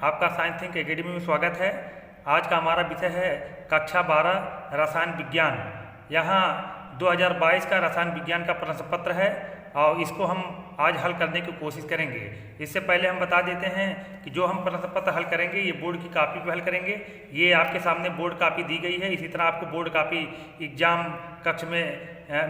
आपका science think academy में स्वागत है। आज का हमारा विषय है कक्षा 12 रसायन विज्ञान। यहाँ 2022 का रसायन विज्ञान का प्रश्न पत्र है और इसको हम आज हल करने की कोशिश करेंगे। इससे पहले हम बता देते हैं कि जो हम प्रश्न पत्र हल करेंगे ये बोर्ड की कापी पर हल करेंगे। ये आपके सामने बोर्ड कापी दी गई है, इसी तरह आपको बोर्ड कापी एग्जाम कक्ष में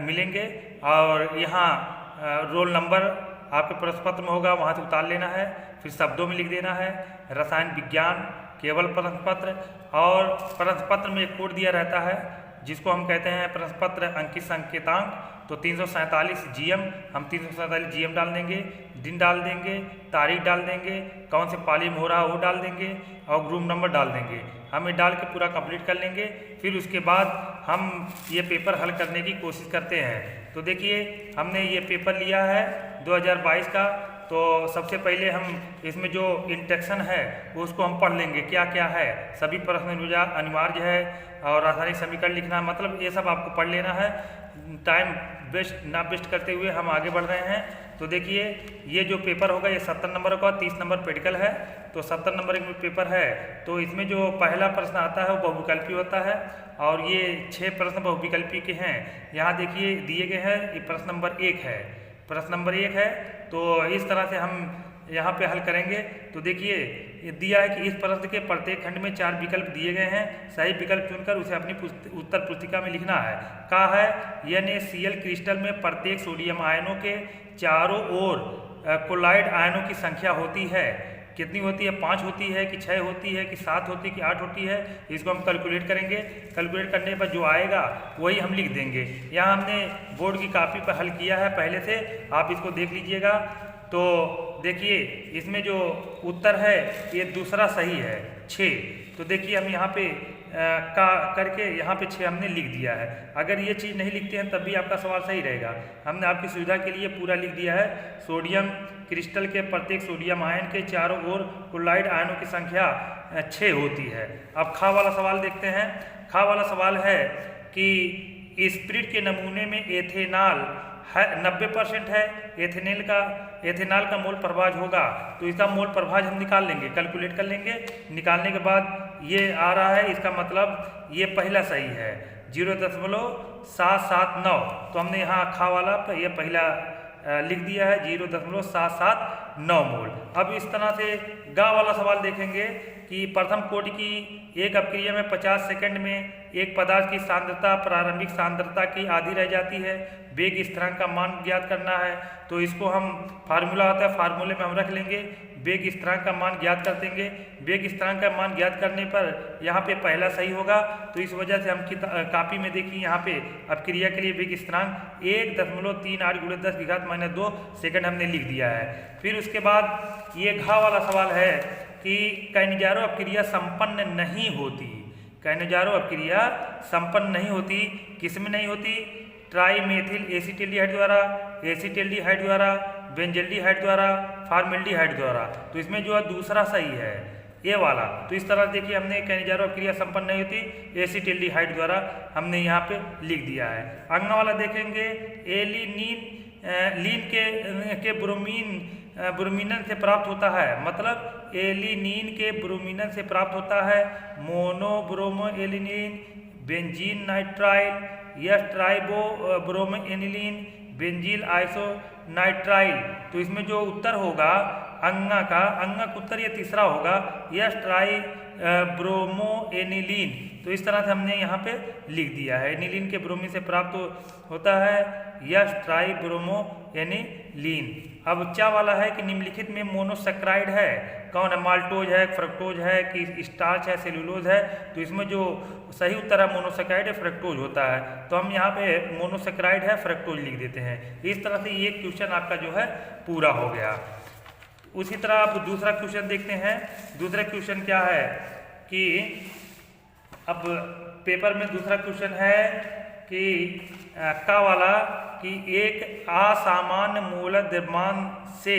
मिलेंगे और यहाँ रोल नंबर आपके प्रश्न पत्र में होगा, वहाँ से उतार लेना है, फिर शब्दों में लिख देना है रसायन विज्ञान केवल प्रश्न पत्र। और प्रश्न पत्र में एक कोड दिया रहता है जिसको हम कहते हैं प्रश्न पत्र अंकित संकेतांक। तो 347 GM, हम 347 GM डाल देंगे, दिन डाल देंगे, तारीख डाल देंगे, कौन से पाली में हो रहा है वो डाल देंगे और ग्रुप नंबर डाल देंगे। हम ये डाल के पूरा कंप्लीट कर लेंगे। फिर उसके बाद हम ये पेपर हल करने की कोशिश करते हैं। तो देखिए हमने ये पेपर लिया है 2022 का। तो सबसे पहले हम इसमें जो इंट्रोडक्शन है वो उसको हम पढ़ लेंगे, क्या क्या है, सभी प्रश्न अनिवार्य है और रासायनिक समीकरण लिखना, मतलब ये सब आपको पढ़ लेना है। टाइम वेस्ट ना वेस्ट करते हुए हम आगे बढ़ रहे हैं। तो देखिए ये जो पेपर होगा ये 70 नंबर का, 30 नंबर प्रैक्टिकल है। तो 70 नंबर में पेपर है। तो इसमें जो पहला प्रश्न आता है वो बहुविकल्पी होता है और ये 6 प्रश्न बहुविकल्पी के हैं। यहाँ देखिए दिए गए हैं, ये प्रश्न नंबर 1 है, प्रश्न नंबर 1 है। तो इस तरह से हम यहाँ पे हल करेंगे। तो देखिए ये दिया है कि इस प्रश्न के प्रत्येक खंड में 4 विकल्प दिए गए हैं, सही विकल्प चुनकर उसे अपनी उत्तर पुस्तिका में लिखना है। कहा है NaCl क्रिस्टल में प्रत्येक सोडियम आयनों के चारों ओर कोलाइड आयनों की संख्या होती है। कितनी होती है, 5 होती है कि 6 होती है कि 7 होती है कि 8 होती है, इसको हम कैलकुलेट करेंगे। कैलकुलेट करने पर जो आएगा वही हम लिख देंगे। यहाँ हमने बोर्ड की कॉपी पर हल किया है पहले से, आप इसको देख लीजिएगा। तो देखिए इसमें जो उत्तर है ये दूसरा सही है 6। तो देखिए हम यहाँ पे का करके यहाँ पे 6 हमने लिख दिया है। अगर ये चीज़ नहीं लिखते हैं तब भी आपका सवाल सही रहेगा। हमने आपकी सुविधा के लिए पूरा लिख दिया है। सोडियम क्रिस्टल के प्रत्येक सोडियम आयन के चारों ओर कोलाइड आयनों की संख्या 6 होती है। अब खा वाला सवाल देखते हैं। खा वाला सवाल है कि स्पिरिट के नमूने में एथेनॉल 90% है, एथेनॉल का मोल प्रभाज होगा। तो इसका मोल प्रभाज हम निकाल लेंगे, कैलकुलेट कर लेंगे। निकालने के बाद ये आ रहा है, इसका मतलब ये पहला सही है 0.779। तो हमने यहाँ खा वाला पर ये पहला लिख दिया है 0.779 मोल। अब इस तरह से गा वाला सवाल देखेंगे कि प्रथम कोटि की एक अपक्रिया में 50 सेकंड में एक पदार्थ की सांद्रता प्रारंभिक सांद्रता की आधी रह जाती है। वेग स्थिरांक का मान ज्ञात करना है। तो इसको हम फार्मूला होता है, फार्मूले में हम रख लेंगे, वेग स्थिरांक का मान ज्ञात कर देंगे। वेग स्थिरांक का मान ज्ञात करने पर यहाँ पे पहला सही होगा। तो इस वजह से हम कापी में देखिए यहाँ पे अपक्रिया के लिए वेग स्थिरांक 1.38×10⁻² सेकंड हमने लिख दिया है। फिर उसके बाद ये घा वाला सवाल है कि काइनेजारो अपक्रिया संपन्न नहीं होती। काइनेजारो अपक्रिया संपन्न नहीं होती, किसमें नहीं होती? ट्राईमेथिल एसिटिल्डिहाइड द्वारा, एसिटिल्डिहाइड द्वारा, बेंजल्डिहाइड द्वारा, फॉर्मेल्डिहाइड द्वारा। तो इसमें जो है दूसरा सही है ये वाला। तो इस तरह देखिए हमने काइनेजारो अपक्रिया संपन्न नहीं होती एसिटिल्डिहाइड द्वारा हमने यहाँ पे लिख दिया है। अगला वाला देखेंगे एलिनीन के ब्रोमीनन से प्राप्त होता है, मतलब एलिनीन के ब्रोमीनन से प्राप्त होता है। Monobromo aniline, benzene nitrile, yes tribromo aniline एनिलीन, बेंजील आइसोनाइट्राइल। तो इसमें जो उत्तर होगा अंगा का उत्तर ये तीसरा होगा, यस ट्राई ब्रोमो एनिलीन। तो इस तरह से हमने यहाँ पे लिख दिया है। एनिलीन के ब्रोमीन से प्राप्त होता है यस ट्राई ब्रोमो एनिलीन। अब चा वाला है कि निम्नलिखित में मोनोसेक्राइड है कौन है? माल्टोज है, फ्रक्टोज है कि स्टार्च है, सेलुलोज है? तो इसमें जो सही उत्तर है मोनोसेक्राइड है, फ्रक्टोज होता है। तो हम यहाँ पे मोनोसेक्राइड है, फ्रक्टोज लिख देते हैं। इस तरह से ये क्वेश्चन आपका जो है पूरा हो गया। उसी तरह आप दूसरा क्वेश्चन देखते हैं। दूसरा क्वेश्चन क्या है कि अब पेपर में दूसरा क्वेश्चन है कि का वाला कि एक असामान्य मूलक द्रव्यमान से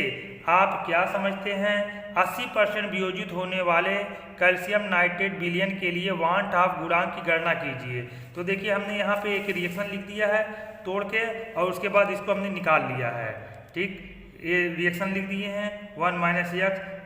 आप क्या समझते हैं? 80% वियोजित होने वाले कैल्शियम नाइट्रेट विलयन के लिए वांट ऑफ गुणांक की गणना कीजिए। तो देखिए हमने यहाँ पे एक रिएक्शन लिख दिया है तोड़ के और उसके बाद इसको हमने निकाल लिया है। ठीक, ये रिएक्शन लिख दिए हैं। 1 माइनस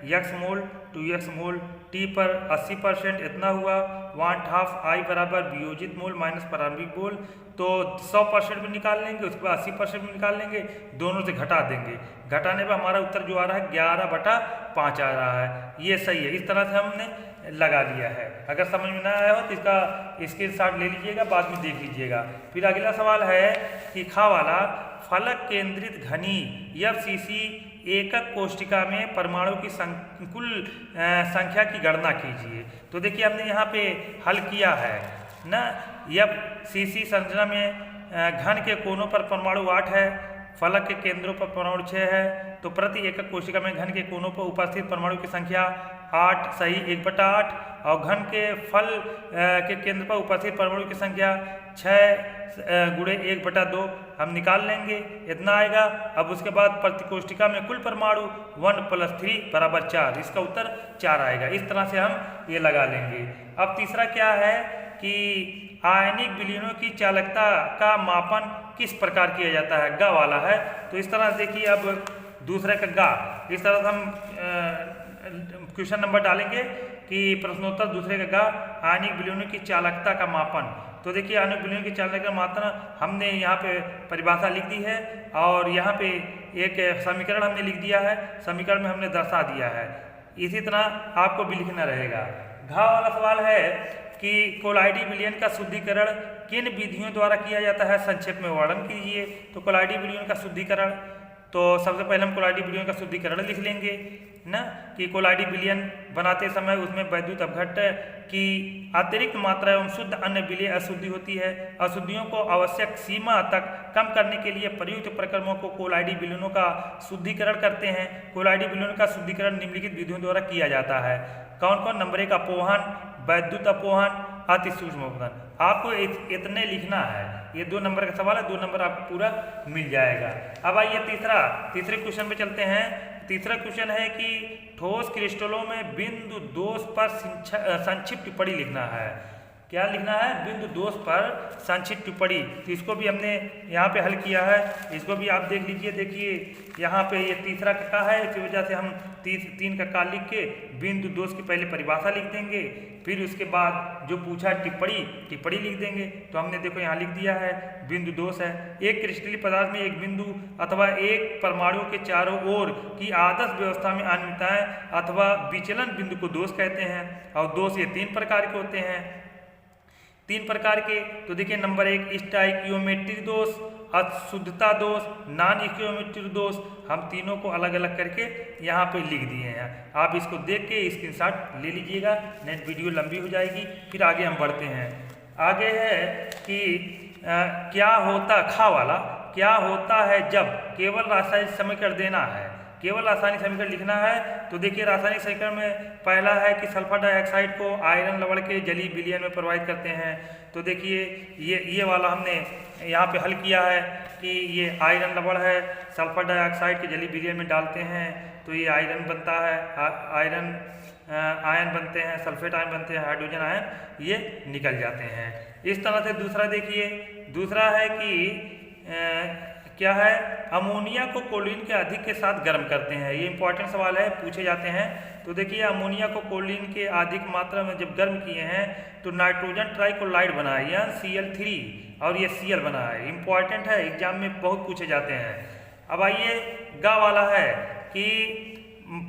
यक्स मोल 2x मोल T पर 80% इतना हुआ। 1/2 I बराबर वियोजित मोल माइनस प्रारंभिक मोल। तो 100% भी निकाल लेंगे, उसके बाद 80% भी निकाल लेंगे, दोनों से घटा देंगे। घटाने पर हमारा उत्तर जो आ रहा है 11/5 आ रहा है। ये सही है। इस तरह से हमने लगा लिया है। अगर समझ में ना आया हो तो इसका स्क्रीनशॉट ले लीजिएगा, बाद में देख लीजिएगा। फिर अगला सवाल है कि खा वाला फलक केंद्रित घनी FCC एकक कोष्ठिका में परमाणु की कुल संख्या की गणना कीजिए। तो देखिए हमने यहाँ पे हल किया है ना। FCC संरचना में घन के कोनों पर परमाणु 8 है, फलक के केंद्रों पर परमाणु 6 है। तो प्रति एकक कोशिका में घन के कोनों पर उपस्थित परमाणु की संख्या 8 सही 1/8 और घन के फल के केंद्र पर उपस्थित परमाणु की संख्या 6 गुणे 1/2 हम निकाल लेंगे, इतना आएगा। अब उसके बाद प्रति कोष्ठिका में कुल परमाणु 1 + 3 = 4, इसका उत्तर 4 आएगा। इस तरह से हम ये लगा लेंगे। अब तीसरा क्या है कि आयनिक विलयनों की चालकता का मापन किस प्रकार किया जाता है, गा वाला है। तो इस तरह से देखिए अब दूसरे का गा, इस तरह से हम क्वेश्चन नंबर डालेंगे कि प्रश्नोत्तर दूसरे का गा आयनिक विलयनों की चालकता का मापन। तो देखिए आयनिक विलयनों की चालकता का मापन हमने यहाँ पे परिभाषा लिख दी है और यहाँ पे एक समीकरण हमने लिख दिया है, समीकरण में हमने दर्शा दिया है। इसी तरह आपको भी लिखना रहेगा। घा वाला सवाल है कि कोलाइडी विलयन का शुद्धिकरण किन विधियों द्वारा किया जाता है, संक्षेप में वर्णन कीजिए। तो कोलाइडी विलयन का शुद्धिकरण, तो सबसे पहले हम कोलाइडी विलयन का शुद्धिकरण लिख लेंगे ना कि कोलाइडी विलयन बनाते समय उसमें वैद्युत अपघट्य की अतिरिक्त मात्रा एवं शुद्ध अन्य विलय अशुद्धि होती है। अशुद्धियों को आवश्यक सीमा तक कम करने के लिए प्रयुक्त प्रक्रमों को कोलाइडी विलयनों का शुद्धिकरण करते हैं। कोलाइडी विलयन का शुद्धिकरण निम्नलिखित विधियों द्वारा किया जाता है। कौन कौन? नंबर 1 अपोहन, वैद्युत अपोहन, अति सूक्ष्म अपघटन। आपको इतने लिखना है। ये 2 नंबर का सवाल है, 2 नंबर आपको पूरा मिल जाएगा। अब आइए तीसरे क्वेश्चन पे चलते हैं। तीसरा क्वेश्चन है कि ठोस क्रिस्टलों में बिंदु दोष पर संक्षिप्त टिप्पणी लिखना है। क्या लिखना है? बिंदु दोष पर संक्षिप्त टिप्पणी। तो इसको भी हमने यहाँ पे हल किया है, इसको भी आप देख लीजिए। देखिए यहाँ पे ये तीसरा कक्का है, इसी वजह से हम 3 कक्का लिख के बिंदु दोष की पहले परिभाषा लिख देंगे, फिर उसके बाद जो पूछा टिप्पणी लिख देंगे। तो हमने देखो यहाँ लिख दिया है बिंदु दोष है। एक क्रिस्टलीय पदार्थ में एक बिंदु अथवा एक परमाणु के चारों ओर की आदर्श व्यवस्था में अनियमितताएं अथवा विचलन बिंदु को दोष कहते हैं। और दोष ये 3 प्रकार के होते हैं, 3 प्रकार के। तो देखिए नंबर 1 स्टाइकियोमेट्रिक दोष, अशुद्धता दोष, नॉन स्टोइकियोमेट्रिक दोष। हम तीनों को अलग अलग करके यहाँ पे लिख दिए हैं। आप इसको देख के स्क्रीनशॉट ले लीजिएगा, नेट वीडियो लंबी हो जाएगी। फिर आगे हम बढ़ते हैं। आगे है कि क्या होता, खा वाला, क्या होता है जब केवल रासायनिक समीकरण देना है, केवल रासायनिक समीकरण लिखना है। तो देखिए रासायनिक समीकरण में पहला है कि सल्फर डाइऑक्साइड को आयरन लवण के जलीय विलयन में प्रभावित करते हैं। तो देखिए ये वाला हमने यहाँ पे हल किया है कि ये आयरन लवण है, सल्फर डाइऑक्साइड के जलीय विलयन में डालते हैं तो ये आयरन बनता है, आयन बनते हैं, सल्फेट आयन बनते हैं, हाइड्रोजन आयन ये निकल जाते हैं। इस तरह से दूसरा देखिए, दूसरा है कि क्या है, अमोनिया को कोलिन के अधिक के साथ गर्म करते हैं। ये इंपॉर्टेंट सवाल है, पूछे जाते हैं। तो देखिए अमोनिया को कोलिन के अधिक मात्रा में जब गर्म किए हैं तो नाइट्रोजन ट्राइक्लोराइड बना है, या Cl3 और ये Cl बना है। इंपॉर्टेंट है, एग्जाम में बहुत पूछे जाते हैं। अब आइए गा वाला है कि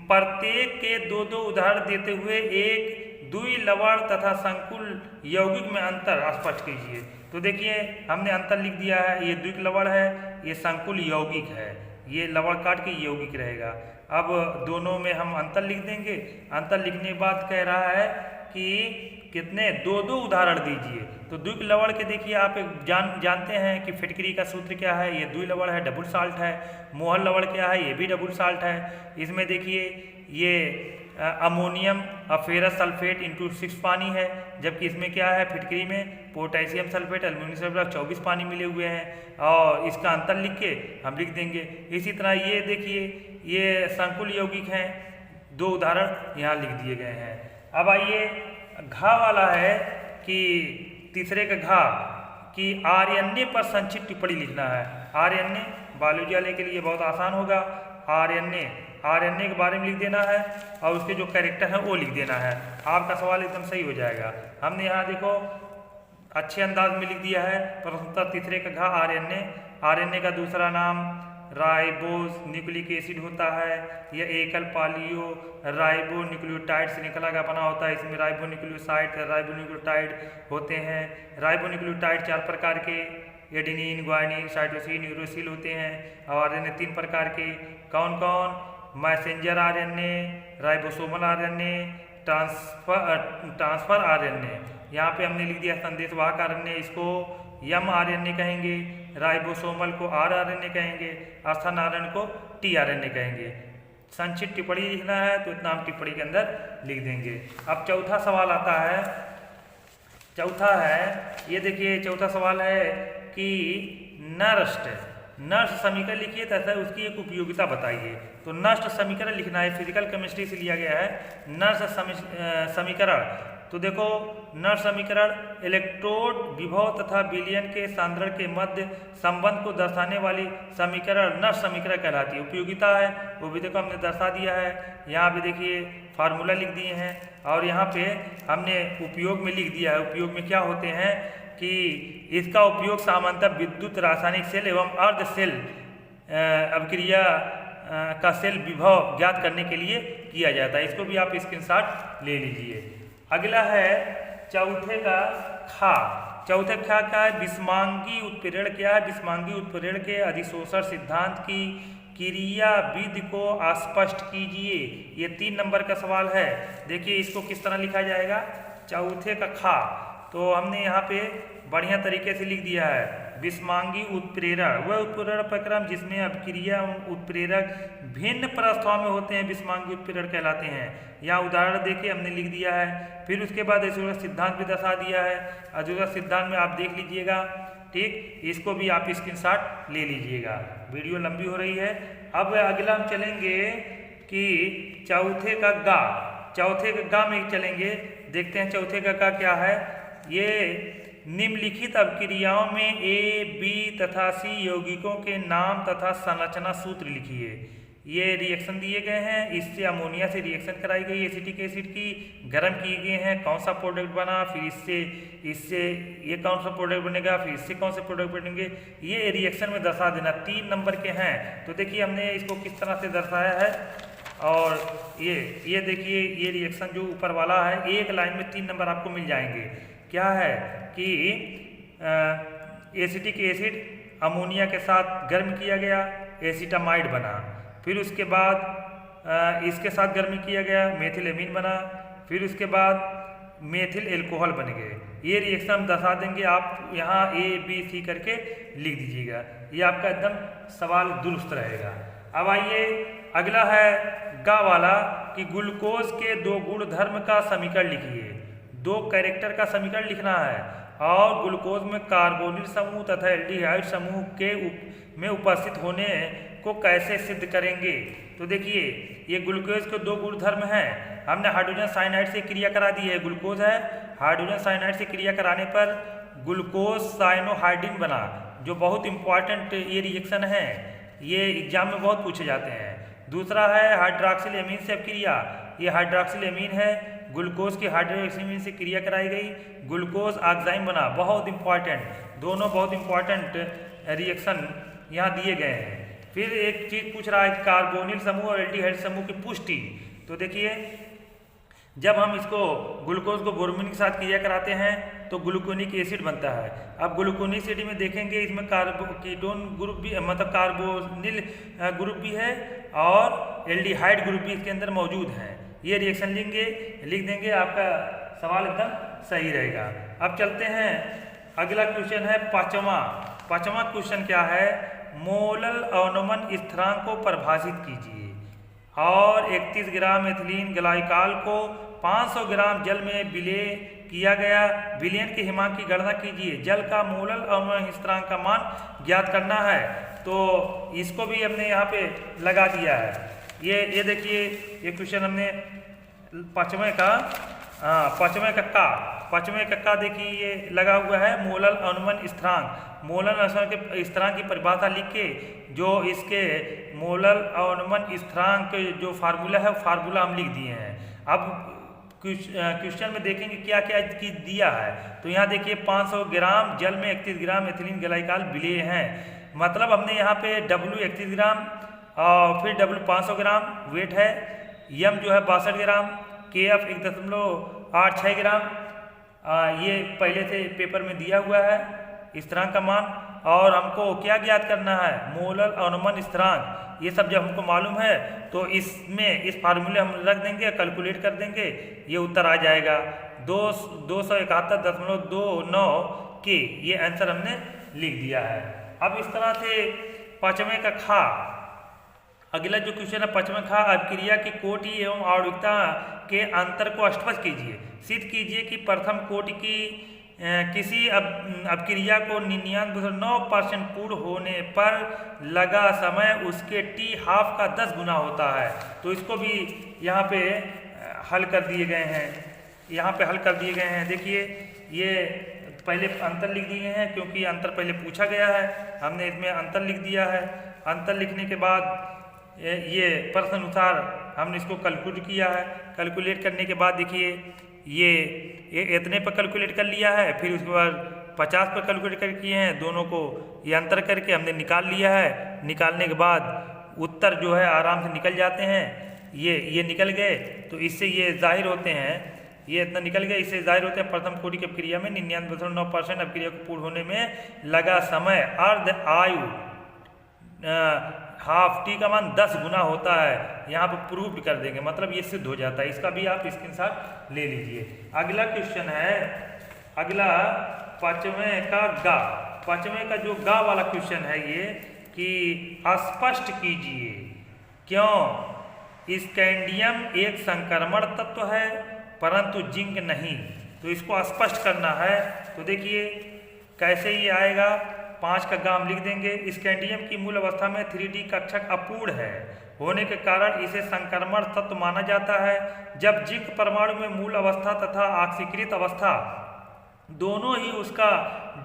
प्रत्येक के 2-2 उदाहरण देते हुए एक द्वि लवण तथा संकुल यौगिक में अंतर स्पष्ट कीजिए। तो देखिए हमने अंतर लिख दिया है, ये द्विक लवण है, ये संकुल यौगिक है, ये लवण काट के यौगिक रहेगा। अब दोनों में हम अंतर लिख देंगे। अंतर लिखने के बाद कह रहा है कि कितने 2-2 उदाहरण दीजिए। तो द्विक लवण के देखिए आप जानते हैं कि फिटकरी का सूत्र क्या है, ये द्वि लवण है, डबल साल्ट है। मोहर लवण क्या है, ये भी डबल साल्ट है। इसमें देखिए ये अमोनियम फेरस सल्फेट इंटू 6 पानी है, जबकि इसमें क्या है, फिटकरी में पोटेशियम सल्फेट एल्यूमिनियम सल्फेट 24 पानी मिले हुए हैं। और इसका अंतर लिख के हम लिख देंगे। इसी तरह ये देखिए ये संकुल यौगिक हैं, 2 उदाहरण यहाँ लिख दिए गए हैं। अब आइए घा वाला है कि तीसरे का घा कि आर्यन्य पर संक्षिप्त टिप्पणी लिखना है। आर्यन्य बायोलॉजी वाले के लिए बहुत आसान होगा। आरएनए, आरएनए के बारे में लिख देना है और उसके जो कैरेक्टर हैं वो लिख देना है। आपका सवाल एकदम सही हो जाएगा। हमने यहाँ देखो अच्छे अंदाज में लिख दिया है। प्रश्नोत्तर तीसरे का घ आरएनए, आरएनए का दूसरा नाम राइबोस न्यूक्लिक एसिड होता है। यह एकल पॉलियो राइबो न्यूक्लियोटाइड से निकला का बना होता है। इसमें राइबो न्यूक्लियोसाइड, राइबो न्यूक्लियोटाइड होते हैं। राइबो न्यूक्लियोटाइड 4 प्रकार के, एडेनिन, ग्वानिन, साइटोसिन, यूरोसिल होते हैं। और आरएनए 3 प्रकार के, कौन कौन? Messenger RNA, ribosomal RNA, transfer RNA. यहाँ पे हमने लिख दिया संदेशवाहक आरएनए, इसको एम आरएनए कहेंगे, राइबोसोमल को आरएनए कहेंगे, आस्थान आरएनए को टीआरएनए कहेंगे। संक्षिप्त टिप्पणी लिखना है तो इतना हम टिप्पणी के अंदर लिख देंगे। अब चौथा सवाल आता है, चौथा है ये देखिए, चौथा सवाल है कि नष्ट समीकरण लिखिए तथा उसकी एक उपयोगिता बताइए। तो नष्ट समीकरण लिखना है, फिजिकल केमिस्ट्री से लिया गया है। नष्ट समीकरण, तो देखो नष्ट समीकरण इलेक्ट्रोड विभव तथा विलयन के सांद्रण के मध्य संबंध को दर्शाने वाली समीकरण नष्ट समीकरण कहलाती है। उपयोगिता है वो भी देखो हमने दर्शा दिया है। यहाँ पे देखिए फार्मूला लिख दिए हैं और यहाँ पे हमने उपयोग में लिख दिया है। उपयोग में क्या होते हैं कि इसका उपयोग सामान्यतः विद्युत, रासायनिक सेल एवं अर्ध सेल अभिक्रिया का सेल विभव ज्ञात करने के लिए किया जाता है। इसको भी आप स्क्रीनशॉट ले लीजिए। अगला है चौथे का खा। चौथे खा क्या है? विषमांगी उत्प्रेरण क्या है? विषमांगी उत्प्रेरण के अधिशोषण सिद्धांत की क्रिया विधि को स्पष्ट कीजिए। ये 3 नंबर का सवाल है। देखिए इसको किस तरह लिखा जाएगा। चौथे का खा, तो हमने यहाँ पे बढ़िया तरीके से लिख दिया है। विषमांगी उत्प्रेरण वह उत्प्रेरण प्रक्रम जिसमें अभिक्रिया उत्प्रेरक भिन्न प्रावस्थाओं में होते हैं विषमांगी उत्प्रेरण कहलाते हैं। यहाँ उदाहरण देके हमने लिख दिया है। फिर उसके बाद अधिशोषण सिद्धांत भी दर्शा दिया है। अधिशोषण सिद्धांत में आप देख लीजिएगा, ठीक, इसको भी आप स्क्रीनशॉट ले लीजिएगा। वीडियो लंबी हो रही है। अब अगला हम चलेंगे कि चौथे का गा। चौथे का गा में चलेंगे, देखते हैं चौथे का गा क्या है। ये निम्नलिखित अभिक्रियाओं में ए, बी तथा सी यौगिकों के नाम तथा संरचना सूत्र लिखिए। ये रिएक्शन दिए गए हैं, इससे अमोनिया से रिएक्शन कराई गई एसिटिक एसिड की, गर्म किए गए हैं, कौन सा प्रोडक्ट बना, फिर इससे ये कौन सा प्रोडक्ट बनेगा, फिर इससे कौन से प्रोडक्ट बनेंगे, ये रिएक्शन में दर्शा देना। 3 नंबर के हैं। तो देखिए हमने इसको किस तरह से दर्शाया है। और ये देखिए ये रिएक्शन जो ऊपर वाला है, एक लाइन में 3 नंबर आपको मिल जाएंगे। क्या है कि एसिटिक एसिड अमोनिया के साथ गर्म किया गया, एसिटामाइड बना। फिर उसके बाद इसके साथ गर्म किया गया, मेथिल एमीन बना। फिर उसके बाद मेथिल एल्कोहल बन गए। ये रिएक्शन हम दर्शा देंगे। आप यहाँ ए बी सी करके लिख दीजिएगा। ये आपका एकदम सवाल दुरुस्त रहेगा। अब आइए अगला है गा वाला कि ग्लूकोज के 2 गुण धर्म का समीकरण लिखिए। 2 कैरेक्टर का समीकरण लिखना है और ग्लूकोज में कार्बोनिल समूह तथा एल्डिहाइड समूह के में उपस्थित होने को कैसे सिद्ध करेंगे। तो देखिए ये ग्लूकोज के 2 गुण धर्म हैं। हमने हाइड्रोजन साइनाइड से क्रिया करा दी है। ग्लूकोज है, हाइड्रोजन साइनाइड से क्रिया कराने पर ग्लूकोज साइनोहाइड्रिन बना, जो बहुत इंपॉर्टेंट ये रिएक्शन है। ये एग्जाम में बहुत पूछे जाते हैं। दूसरा है हाइड्रॉक्सिल एमीन से क्रिया। ये हाइड्रॉक्सिल एमीन है, ग्लूकोज की हाइड्रोक्सिल एमीन से क्रिया कराई गई, ग्लूकोज ऑक्साइम बना। बहुत इंपॉर्टेंट, दोनों बहुत इंपॉर्टेंट रिएक्शन यहाँ दिए गए हैं। फिर एक चीज पूछ रहा है कार्बोनिल समूह और एल्डिहाइड समूह की पुष्टि। तो देखिए जब हम इसको ग्लूकोज को ब्रोमीन के साथ क्रिया कराते हैं तो ग्लूकोनिक एसिड बनता है। अब ग्लूकोनिक एसिड में देखेंगे इसमें कीटोन ग्रुप भी, मतलब कार्बोनिल ग्रुप भी है और एल्डिहाइड ग्रुप भी इसके अंदर मौजूद है। ये रिएक्शन लिख देंगे, आपका सवाल एकदम सही रहेगा। अब चलते हैं, अगला क्वेश्चन है पांचवा क्वेश्चन क्या है, मोलल अवनमन स्थिरांक को परिभाषित कीजिए और 31 ग्राम एथिलीन ग्लाइकॉल को 500 ग्राम जल में विलय किया गया विलयन के हिमांक की गणना कीजिए। जल का मोलल अवनमन स्थिरांक का मान ज्ञात करना है। तो इसको भी हमने यहाँ पे लगा दिया है। ये देखिए ये क्वेश्चन हमने 5वें का पांचवें कक्का देखिए ये लगा हुआ है मोलल अनुमान स्थिरांक। मोलल अनुमान के स्थिरांक की परिभाषा लिख के जो इसके मोलल अनुमान स्थिरांक जो फार्मूला है फार्मूला हम लिख दिए हैं। अब क्वेश्चन में देखेंगे क्या क्या दिया है। तो यहाँ देखिए 500 ग्राम जल में 31 ग्राम एथिलीन ग्लाइकॉल विलेय हैं। मतलब हमने यहाँ पे W 31 ग्राम और फिर W 500 ग्राम वेट है, यम जो है 62 ग्राम, KF 1.86 ग्राम। ये पहले से पेपर में दिया हुआ है स्थिरांक का मान। और हमको क्या ज्ञात करना है, मोलल अनुमान स्थिरांक। ये सब जब हमको मालूम है तो इसमें इस फार्मूले हम रख देंगे, कैलकुलेट कर देंगे, ये उत्तर आ जाएगा 271.29 के। ये आंसर हमने लिख दिया है। अब इस तरह से पांचवें का खा, अगला जो क्वेश्चन है पांचवें खा, अभिक्रिया की कोटि एवं आणविकता के अंतर को स्पष्ट कीजिए। सिद्ध कीजिए कि प्रथम कोटि की किसी अभिक्रिया को 99.9% पूर्ण होने पर लगा समय उसके T½ का 10 गुना होता है। तो इसको भी यहाँ पे हल कर दिए गए हैं, देखिए ये पहले अंतर लिख दिए हैं क्योंकि अंतर पहले पूछा गया है, हमने इसमें अंतर लिख दिया है। अंतर लिखने के बाद ये प्रश्न अनुसार हमने इसको कैलकुलेट किया है। कैलकुलेट करने के बाद देखिए ये इतने पर कैलकुलेट कर लिया है, फिर उसके बाद 50 पर कैलकुलेट कर किए हैं। दोनों को ये अंतर करके हमने निकाल लिया है। निकालने के बाद उत्तर जो है आराम से निकल जाते हैं। ये निकल गए तो इससे ये जाहिर होते हैं, ये इतना निकल गया, इससे जाहिर होते हैं प्रथम कोटि की अभिक्रिया में 99.9% अभिक्रिया को पूर्ण होने में लगा समय अर्ध आयु हाफ T का मान 10 गुना होता है। यहाँ पर प्रूव कर देंगे, मतलब ये सिद्ध हो जाता है। इसका भी आप स्क्रीनशॉट ले लीजिए। अगला क्वेश्चन है, अगला पांचवें का जो गा वाला क्वेश्चन है ये कि स्पष्ट कीजिए क्यों स्कैंडियम एक संक्रमण तत्व है परंतु जिंक नहीं। तो इसको स्पष्ट करना है। तो देखिए कैसे ये आएगा, 5 का गाम लिख देंगे। स्कैंडियम की मूल अवस्था में 3D कक्षक अपूर्ण है होने के कारण इसे संक्रमण तत्व माना जाता है। जब जिंक परमाणु में मूल अवस्था तथा ऑक्सीकृत अवस्था दोनों ही उसका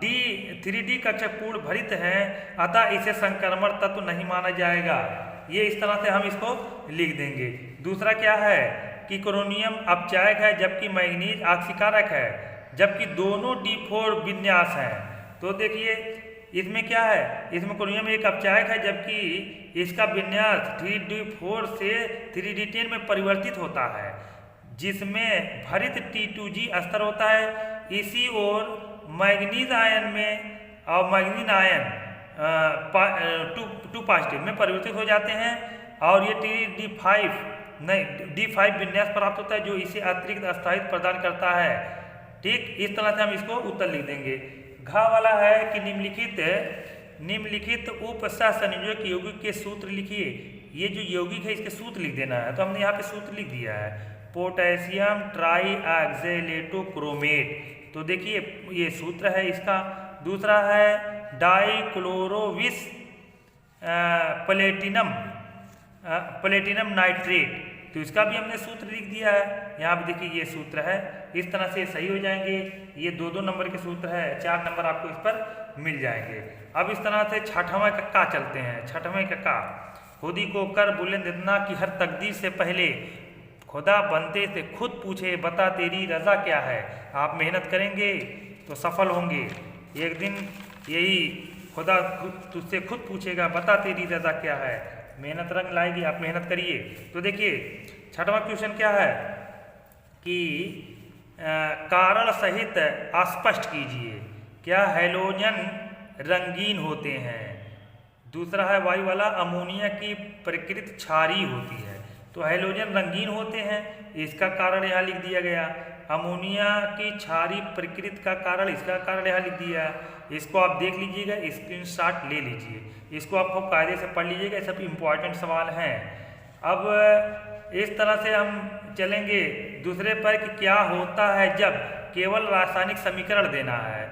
3D कक्षक पूर्ण भरित हैं, अतः इसे संक्रमण तत्व नहीं माना जाएगा। ये इस तरह से हम इसको लिख देंगे। दूसरा क्या है कि क्रोमियम अपचायक है जबकि मैग्नीज ऑक्सीकारक है, जबकि दोनों D4 विन्यास हैं। तो देखिए इसमें क्या है, इसमें क्रोमियम एक अपचायक है जबकि इसका विन्यास 3D4 से 3D10 में परिवर्तित होता है, जिसमें भरित T2G स्तर होता है। इसी ओर मैग्नीज आयन में और मैग्नीज आयन 2 पॉजिटिव में परिवर्तित हो जाते हैं और ये D5 विन्यास प्राप्त होता है जो इसे अतिरिक्त स्थायित्व प्रदान करता है। ठीक, इस तरह से हम इसको उत्तर लिख देंगे। घा वाला है कि निम्नलिखित उपसहसंयोजक यौगिक के सूत्र लिखिए। ये जो यौगिक है इसके सूत्र लिख देना है। तो हमने यहाँ पे सूत्र लिख दिया है, पोटेशियम ट्राईऑक्सैलेटोक्रोमेट। तो देखिए ये सूत्र है इसका। दूसरा है डाइक्लोरोविस प्लेटिनम नाइट्रेट, तो इसका भी हमने सूत्र लिख दिया है। यहाँ पे देखिए ये सूत्र है। इस तरह से सही हो जाएंगे। ये 2-2 नंबर के सूत्र है, 4 नंबर आपको इस पर मिल जाएंगे। अब इस तरह से छठवें कक्का चलते हैं। छठवें कक्का, खुदी को कर बुलंद इतना कि हर तकदीर से पहले खुदा बनते से खुद पूछे बता तेरी रजा क्या है। आप मेहनत करेंगे तो सफल होंगे। एक दिन यही खुदा तुझसे खुद पूछेगा बता तेरी रजा क्या है। मेहनत रंग लाएगी, आप मेहनत करिए। तो देखिए छठवां क्वेश्चन क्या है कि कारण सहित स्पष्ट कीजिए क्या हैलोजन रंगीन होते हैं। दूसरा है वायु वाला, अमोनिया की प्रकृति क्षारीय होती है। तो हैलोजन रंगीन होते हैं, इसका कारण यहाँ लिख दिया गया। अमोनिया की क्षारीय प्रकृति का कारण, इसका कारण यहाँ लिख दिया। इसको आप देख लीजिएगा, स्क्रीनशॉट ले लीजिए। इसको आपको कायदे से पढ़ लीजिएगा, ये सब इम्पॉर्टेंट सवाल हैं। अब इस तरह से हम चलेंगे दूसरे पर कि क्या होता है जब केवल रासायनिक समीकरण देना है।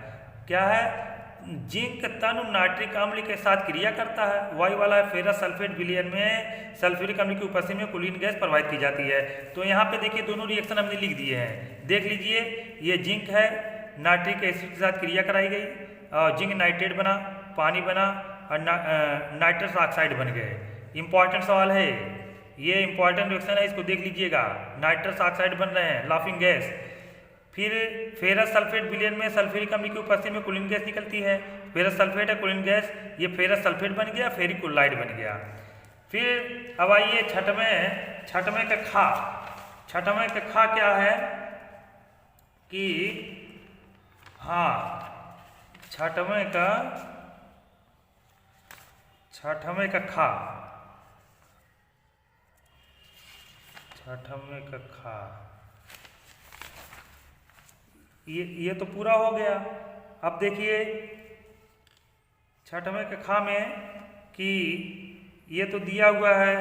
क्या है, जिंक तनु नाइट्रिक अम्ल के साथ क्रिया करता है। वाई वाला है फेरस सल्फेट विलयन में सल्फ्यूरिक अम्ल की उपस्थिति में कुलीन गैस प्रवाहित की जाती है। तो यहाँ पे देखिए दोनों रिएक्शन हमने लिख दिए हैं, देख लीजिए। ये जिंक है, नाइट्रिक एसिड के साथ क्रिया कराई गई और जिंक नाइट्रेट बना, पानी बना और नाइट्रस ऑक्साइड बन गए। इंपॉर्टेंट सवाल है ये, इंपॉर्टेंट रिएक्शन है, इसको देख लीजिएगा। नाइट्रस ऑक्साइड बन रहे हैं, लाफिंग गैस। फिर फेरस सल्फेट विलयन में सल्फ्यूरिक अम्ल की उपस्थिति में कुलीन गैस निकलती है। फेरस सल्फेट है, कुलीन गैस, ये फेरस सल्फेट बन गया, फेरिक क्लोराइड बन गया। फिर अब आइए छठवें का खा। छठवें का खा क्या है कि हाँ, छठवें का खा, छठवें का खा, ये तो पूरा हो गया। अब देखिए छठवें के खा में कि ये तो दिया हुआ है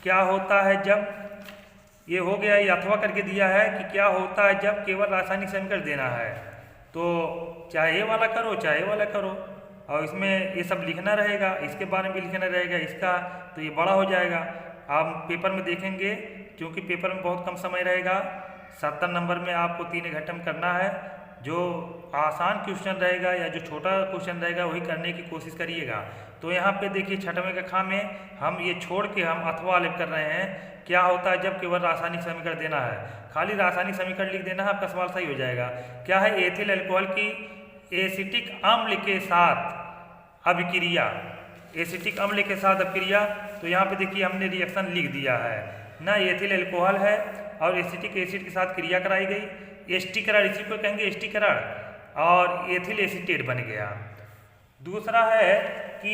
क्या होता है जब, ये हो गया, ये अथवा करके दिया है कि क्या होता है जब केवल रासायनिक समीकरण देना है। तो चाहे ये वाला करो चाहे ये वाला करो, और इसमें ये सब लिखना रहेगा, इसके बारे में भी लिखना रहेगा, इसका तो ये बड़ा हो जाएगा। आप पेपर में देखेंगे, क्योंकि पेपर में बहुत कम समय रहेगा, 70 नंबर में आपको 3 घंटे में करना है। जो आसान क्वेश्चन रहेगा या जो छोटा क्वेश्चन रहेगा वही करने की कोशिश करिएगा। तो यहाँ पे देखिए छठवें कक्षा में हम ये छोड़ के हम अथवा लिख कर रहे हैं, क्या होता है जब केवल रासायनिक समीकरण देना है। खाली रासायनिक समीकरण लिख देना है, आपका सवाल सही हो जाएगा। क्या है, एथिल अल्कोहल की एसिटिक अम्ल के साथ अभिक्रिया, एसिटिक अम्ल के साथ अभिक्रिया। तो यहाँ पे देखिए हमने रिएक्शन लिख दिया है ना, एथिल अल्कोहल है और एसिटिक एसिड के साथ क्रिया कराई गई, एस्टिकरण, इसी को कहेंगे एस्टिकरण, और एथिल एसीटेट बन गया। दूसरा है कि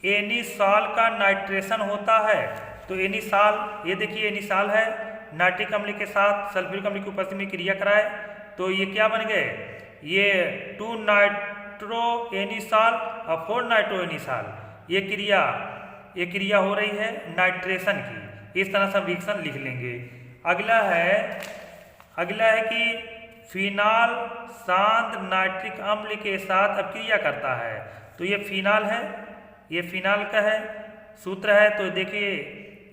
एनिसॉल का नाइट्रेशन होता है। तो एनिसॉल, ये देखिए एनिसॉल है, नाइट्रिक अम्ल के साथ सल्फ्यूरिक अम्ल की उपस्थिति में क्रिया कराए, तो ये क्या बन गए, ये 2 नाइट्रो एनिसॉल और 4 नाइट्रो एनिसॉल। ये क्रिया हो रही है नाइट्रेशन की। इस तरह से रिएक्शन लिख लेंगे। अगला है कि फिनाल शांत नाइट्रिक अम्ल के साथ अपक्रिया करता है। तो ये फिनाल है, ये फिनाल का है, सूत्र है। तो देखिए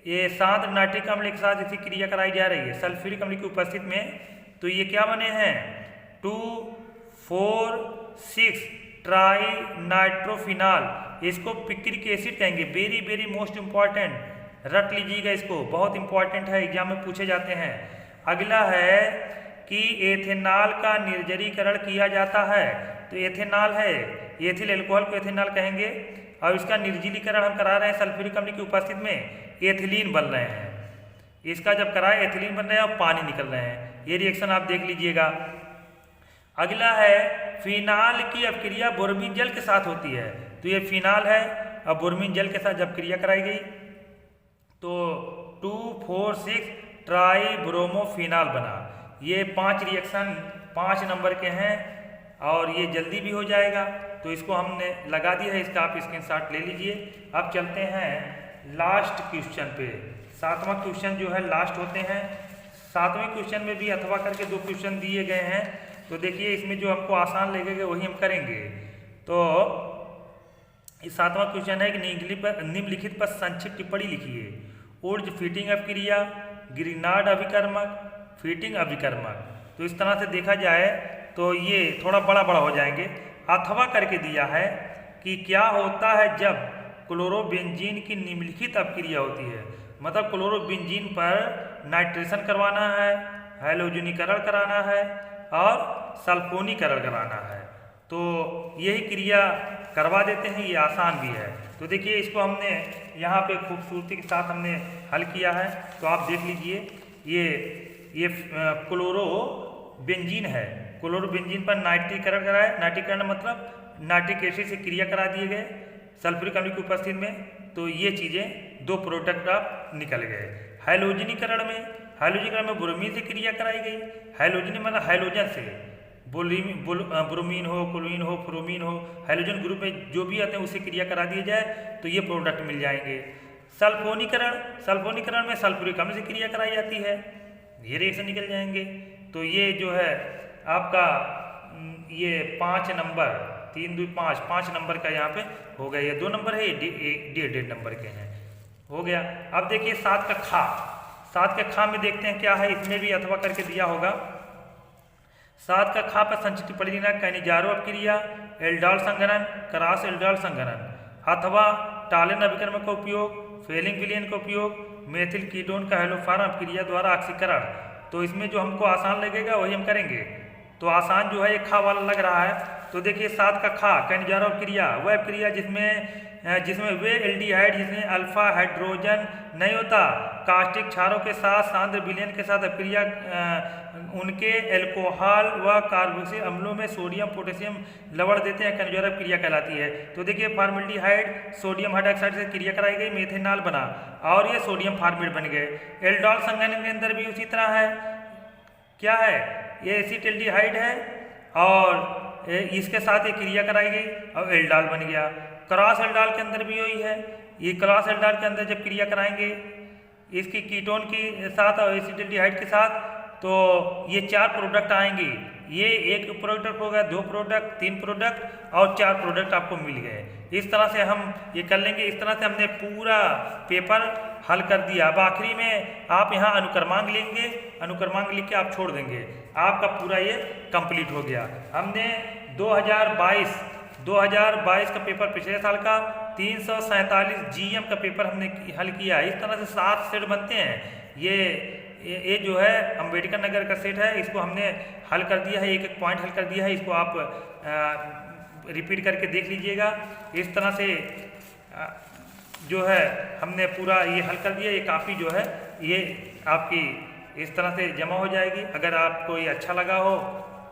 ये शांत नाइट्रिक अम्ल के साथ इसी क्रिया कराई जा रही है सल्फ्यूरिक अम्ल की उपस्थिति में। तो ये क्या बने हैं, 2,4,6 ट्राई नाइट्रोफिनाल। इसको पिक्रिक एसिड कहेंगे। वेरी वेरी मोस्ट इंपॉर्टेंट, रट लीजिएगा इसको, बहुत इंपॉर्टेंट है, एग्जाम में पूछे जाते हैं। अगला है कि एथेनॉल का निर्जरीकरण किया जाता है। तो एथेनॉल है, एथिल अल्कोहल को एथेनॉल कहेंगे, और इसका निर्जलीकरण हम करा रहे हैं सल्फ्यूरिक अम्ल की उपस्थिति में, एथिलीन बन रहे हैं। इसका जब कराए एथिलीन बन रहे हैं और पानी निकल रहे हैं। ये रिएक्शन आप देख लीजिएगा। अगला है फिनाल की अपक्रिया बोरोमीन जल के साथ होती है। तो ये फिनाल है और बोरोमीन जल के साथ जब क्रिया कराई गई तो 2,4,6 ट्राई ब्रोमोफिनाल बना। ये 5 रिएक्शन 5 नंबर के हैं और ये जल्दी भी हो जाएगा। तो इसको हमने लगा दिया है, इसका आप स्क्रीनशॉट ले लीजिए। अब चलते हैं लास्ट क्वेश्चन पे। 7वां क्वेश्चन जो है लास्ट होते हैं। 7वें क्वेश्चन में भी अथवा करके 2 क्वेश्चन दिए गए हैं। तो देखिए इसमें जो हमको आसान लगेगा वही हम करेंगे। तो इस 7वां क्वेश्चन है कि निम्नलिखित पर संक्षिप्त टिप्पणी लिखिए। ऊर्ज फिटिंग अपक्रिया, ग्रिनार्ड अभिकर्मक, फिटिंग अभिकर्मक। तो इस तरह से देखा जाए तो ये थोड़ा बड़ा हो जाएंगे। अथवा करके दिया है कि क्या होता है जब क्लोरोबेंजीन की निम्नलिखित अपक्रिया होती है। मतलब क्लोरोबेंजीन पर नाइट्रेशन करवाना है, हैलोजनीकरण कराना है और सल्फोनीकरण कराना है। तो यही क्रिया करवा देते हैं, ये आसान भी है। तो देखिए इसको हमने यहाँ पे खूबसूरती के साथ हमने हल किया है। तो आप देख लीजिए ये क्लोरोबेंजीन है, क्लोरोबेंजीन पर नाइट्रीकरण कराए। नाइट्रीकरण मतलब नाइट्रिक एसिड से क्रिया करा दिए गए सल्फ्यूरिक अम्ल की उपस्थिति में। तो ये चीज़ें 2 प्रोडक्ट आप निकल गए। हैलोजनीकरण में ब्रोमीन से क्रिया कराई गई। हैलोजनी मतलब हैलोजन से, ब्रोमीन हो, क्लोरीन हो, फ्रोमीन हो, हैलोजन ग्रुप में जो भी आते हैं उससे क्रिया करा दिया जाए तो ये प्रोडक्ट मिल जाएंगे। सल्फोनीकरण में सल्फ्यूरिक अम्ल से क्रिया कराई जाती है, ये रिएक्शन निकल जाएंगे। तो ये जो है आपका ये 5 नंबर 3 2 5, 5 नंबर का यहाँ पे हो गया। ये 2 नंबर है, ये 1.5 नंबर के हैं, हो गया। अब देखिए 7 का खा, 7 के खा में देखते हैं क्या है, इसमें भी अथवा करके दिया होगा। 7 का खा पर संचित परिणा कैनिजारो अपक्रिया, एल्डॉल संघनन, क्रॉस एल्डॉल संघनन अथवा टालेन अभिक्रम का उपयोग, फेलिंग विलियन का उपयोग, मेथिल कीटोन का हेलोफॉर्म अपक्रिया द्वारा ऑक्सीकरण। तो इसमें जो हमको आसान लगेगा वही हम करेंगे। तो आसान जो है ये खा वाला लग रहा है। तो देखिए 7 का खा कैनिजारो अपक्रिया, वह अपक्रिया जिसमें वे एल्डिहाइड जिसमें अल्फा हाइड्रोजन नहीं होता, कास्टिक क्षारों के साथ सांद्र विलयन के साथ अपक्रिया उनके एल्कोहल व कार्बोक्सिल अम्लों में सोडियम पोटेशियम लवण देते हैं, कैनिजारो अपक्रिया कहलाती है। तो देखिए फॉर्मेल्डिहाइड सोडियम हाइड्रोक्साइड से क्रिया कराई गई, मेथेनॉल बना और ये सोडियम फॉर्मेट बन गए। एल्डॉल संघनन के अंदर भी उसी तरह है, क्या है, ये एसिटिल्डिहाइड है और इसके साथ ये क्रिया कराई गई और एल्डॉल बन गया। क्रॉस एल्डॉल के अंदर भी यही है, ये क्रॉस एल्डॉल के अंदर जब क्रिया कराएंगे इसकी कीटोन के साथ और एसिटिल्डिहाइड के साथ, तो ये 4 प्रोडक्ट आएंगे। ये 1 प्रोडक्ट हो गया, 2 प्रोडक्ट, 3 प्रोडक्ट और 4 प्रोडक्ट आपको मिल गए। इस तरह से हम ये कर लेंगे। इस तरह से हमने पूरा पेपर हल कर दिया। अब आखिरी में आप यहाँ अनुक्रमांक लेंगे, अनुक्रमांक लिख के आप छोड़ देंगे, आपका पूरा ये कंप्लीट हो गया। हमने 2022 का पेपर पिछले साल का 347 GM का पेपर हमने हल किया। इस तरह से 7 सेट बनते हैं। ये जो है अम्बेडकर नगर का सेट है, इसको हमने हल कर दिया है, एक एक पॉइंट हल कर दिया है। इसको आप रिपीट करके देख लीजिएगा। इस तरह से जो है हमने पूरा ये हल कर दिया। ये काफ़ी जो है ये आपकी इस तरह से जमा हो जाएगी। अगर आपको ये अच्छा लगा हो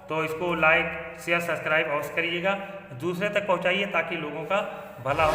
तो इसको लाइक शेयर सब्सक्राइब अवश्य करिएगा, दूसरे तक पहुंचाइए ताकि लोगों का भला हो।